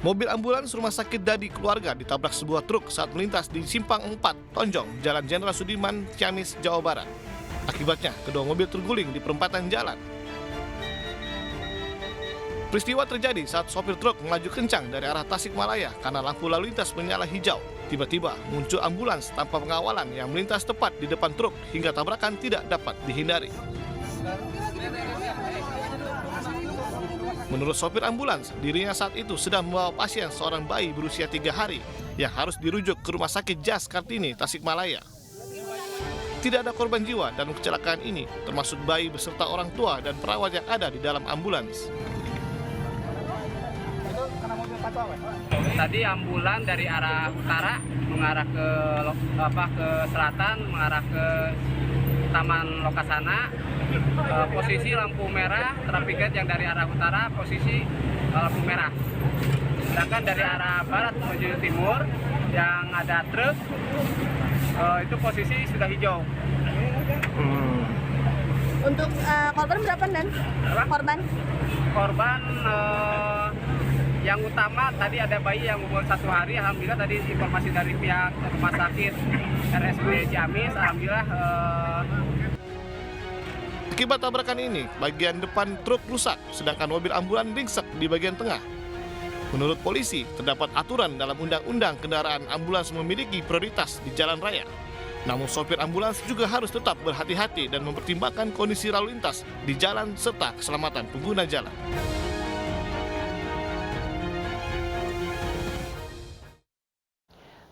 Mobil ambulans rumah sakit Dadi Keluarga ditabrak sebuah truk saat melintas di Simpang 4, Tonjong, Jalan Jenderal Sudirman, Ciamis, Jawa Barat. Akibatnya, kedua mobil terguling di perempatan jalan. Peristiwa terjadi saat sopir truk melaju kencang dari arah Tasikmalaya karena lampu lalu lintas menyala hijau. Tiba-tiba muncul ambulans tanpa pengawalan yang melintas tepat di depan truk hingga tabrakan tidak dapat dihindari. Menurut sopir ambulans, dirinya saat itu sedang membawa pasien seorang bayi berusia 3 hari yang harus dirujuk ke Rumah Sakit Jas Kartini, Tasikmalaya. Tidak ada korban jiwa dalam kecelakaan ini, termasuk bayi beserta orang tua dan perawat yang ada di dalam ambulans. Tadi ambulan dari arah utara mengarah ke selatan, mengarah ke Taman Lokasana. Posisi lampu merah traffic yang dari arah utara posisi lampu merah. Sedangkan dari arah barat menuju timur yang ada truk itu posisi sudah hijau. Untuk korban berapa dan? Korban yang utama tadi ada bayi yang umur 1 hari. Alhamdulillah tadi informasi dari pihak rumah sakit RSUD Ciamis, alhamdulillah. Akibat tabrakan ini, bagian depan truk rusak, sedangkan mobil ambulans ringsek di bagian tengah. Menurut polisi, terdapat aturan dalam undang-undang kendaraan ambulans memiliki prioritas di jalan raya. Namun sopir ambulans juga harus tetap berhati-hati dan mempertimbangkan kondisi lalu lintas di jalan serta keselamatan pengguna jalan.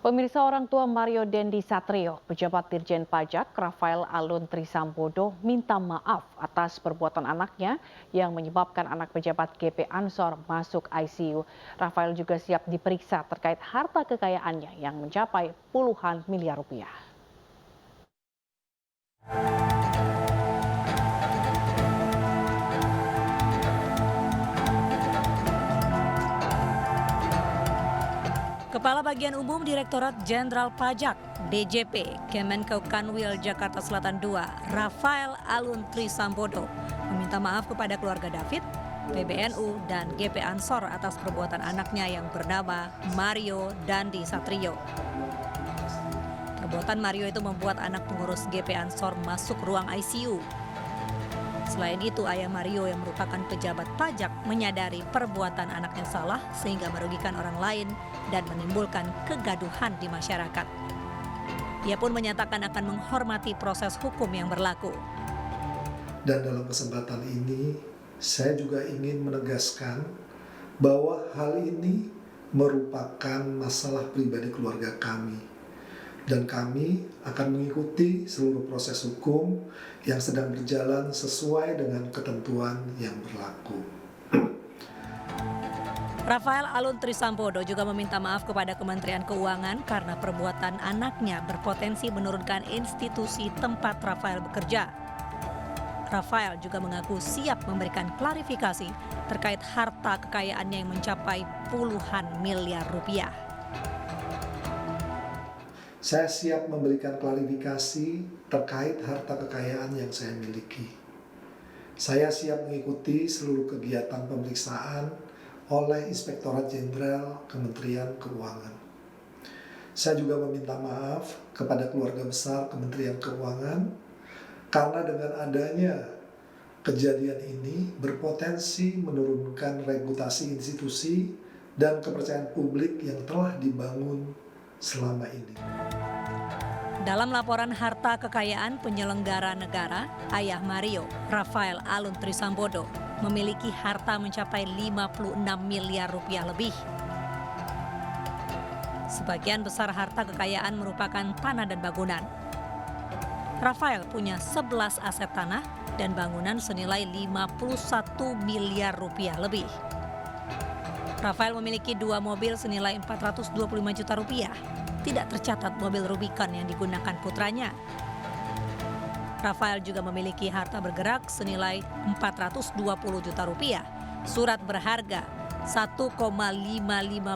Pemirsa, orang tua Mario Dendi Satrio, pejabat Dirjen Pajak Rafael Alun Trisambodo minta maaf atas perbuatan anaknya yang menyebabkan anak pejabat GP Ansor masuk ICU. Rafael juga siap diperiksa terkait harta kekayaannya yang mencapai puluhan miliar rupiah. Kepala Bagian Umum Direktorat Jenderal Pajak DJP Kemenko Kanwil Jakarta Selatan II, Rafael Alun Trisambodo, meminta maaf kepada keluarga David, PBNU, dan GP Ansor atas perbuatan anaknya yang bernama Mario Dendi Satrio. Perbuatan Mario itu membuat anak pengurus GP Ansor masuk ruang ICU. Selain itu, ayah Mario yang merupakan pejabat pajak menyadari perbuatan anaknya salah sehingga merugikan orang lain dan menimbulkan kegaduhan di masyarakat. Ia pun menyatakan akan menghormati proses hukum yang berlaku. Dan dalam kesempatan ini, saya juga ingin menegaskan bahwa hal ini merupakan masalah pribadi keluarga kami. Dan kami akan mengikuti seluruh proses hukum yang sedang berjalan sesuai dengan ketentuan yang berlaku. Rafael Alun Trisambodo juga meminta maaf kepada Kementerian Keuangan karena perbuatan anaknya berpotensi menurunkan institusi tempat Rafael bekerja. Rafael juga mengaku siap memberikan klarifikasi terkait harta kekayaannya yang mencapai puluhan miliar rupiah. Saya siap memberikan klarifikasi terkait harta kekayaan yang saya miliki. Saya siap mengikuti seluruh kegiatan pemeriksaan oleh Inspektorat Jenderal Kementerian Keuangan. Saya juga meminta maaf kepada keluarga besar Kementerian Keuangan karena dengan adanya kejadian ini berpotensi menurunkan reputasi institusi dan kepercayaan publik yang telah dibangun selama ini. Dalam laporan harta kekayaan penyelenggara negara, ayah Mario, Rafael Alun Trisambodo, memiliki harta mencapai 56 miliar rupiah lebih. Sebagian besar harta kekayaan merupakan tanah dan bangunan. Rafael punya 11 aset tanah dan bangunan senilai 51 miliar rupiah lebih. Rafael memiliki 2 mobil senilai 425 juta rupiah. Tidak tercatat mobil Rubicon yang digunakan putranya. Rafael juga memiliki harta bergerak senilai 420 juta rupiah, surat berharga 1,55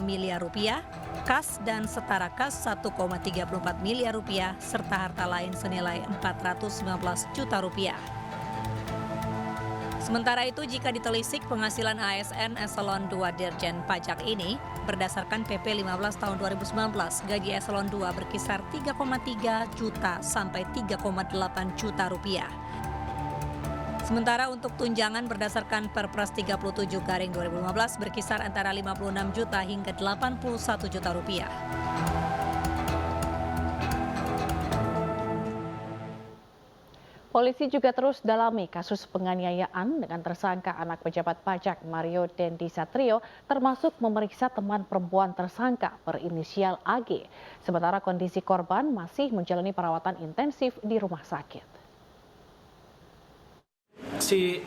miliar rupiah, kas dan setara kas 1,34 miliar rupiah, serta harta lain senilai 419 juta rupiah. Sementara itu, jika ditelisik penghasilan ASN Eselon 2 Dirjen Pajak ini Berdasarkan PP 15 tahun 2019, gaji eselon 2 berkisar 3,3 juta sampai 3,8 juta rupiah. Sementara untuk tunjangan berdasarkan Perpres 37/2015 berkisar antara 56 juta hingga 81 juta rupiah. Polisi juga terus dalami kasus penganiayaan dengan tersangka anak pejabat pajak Mario Dendi Satrio, termasuk memeriksa teman perempuan tersangka berinisial AG. Sementara kondisi korban masih menjalani perawatan intensif di rumah sakit. Si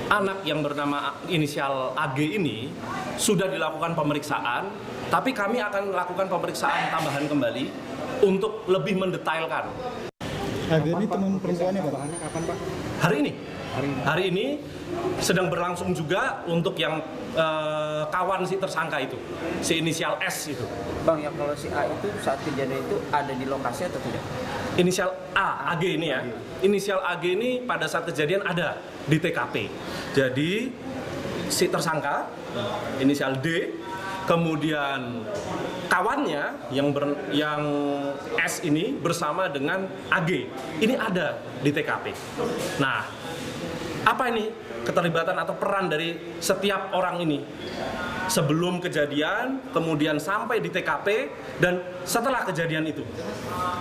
anak yang bernama inisial AG ini sudah dilakukan pemeriksaan, tapi kami akan melakukan pemeriksaan tambahan kembali untuk lebih mendetailkan. AG ini teman perempuannya Pak? Kapan Pak? Hari ini sedang berlangsung juga untuk yang kawan si tersangka itu, si inisial S itu. Bang, ya kalau si A itu saat kejadian itu ada di lokasi atau tidak? Inisial A, AG ini ya. Inisial AG ini pada saat kejadian ada di TKP. Jadi si tersangka, inisial D, kemudian kawannya yang S ini bersama dengan AG. Ini ada di TKP. Nah, apa ini keterlibatan atau peran dari setiap orang ini? Sebelum kejadian, kemudian sampai di TKP, dan setelah kejadian itu.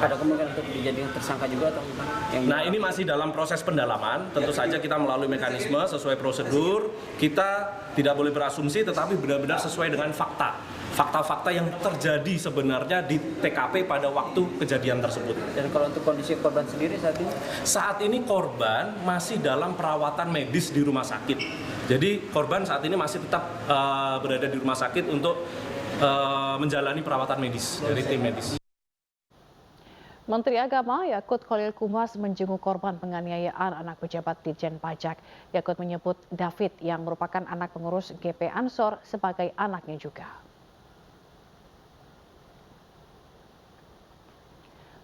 Ada kemungkinan untuk dijadikan tersangka juga atau bukan? Nah, ini masih dalam proses pendalaman. Tentu saja kita melalui mekanisme sesuai prosedur. Kita tidak boleh berasumsi, tetapi benar-benar sesuai dengan fakta. Fakta-fakta yang terjadi sebenarnya di TKP pada waktu kejadian tersebut. Dan kalau untuk kondisi korban sendiri saat ini? Saat ini korban masih dalam perawatan medis di rumah sakit. Jadi korban saat ini masih tetap berada di rumah sakit untuk menjalani perawatan medis dari tim medis. Menteri Agama Yakut Khalil Qumas menjenguk korban penganiayaan anak pejabat Ditjen Pajak. Yakut menyebut David yang merupakan anak pengurus GP Ansor sebagai anaknya juga.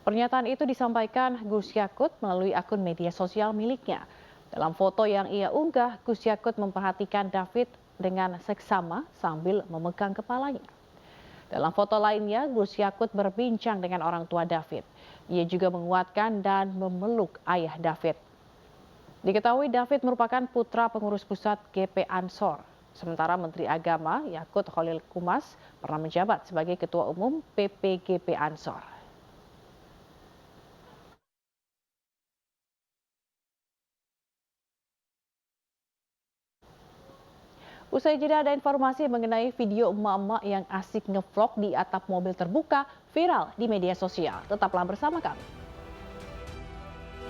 Pernyataan itu disampaikan Gus Yakut melalui akun media sosial miliknya. Dalam foto yang ia unggah, Gus Yakut memperhatikan David dengan seksama sambil memegang kepalanya. Dalam foto lainnya, Gus Yakut berbincang dengan orang tua David. Ia juga menguatkan dan memeluk ayah David. Diketahui David merupakan putra pengurus pusat GP Ansor. Sementara Menteri Agama Yakut Khalil Qumas pernah menjabat sebagai Ketua Umum PPGP Ansor. Usai jeda ada informasi mengenai video emak-emak yang asik ngevlog di atap mobil terbuka viral di media sosial. Tetaplah bersama kami.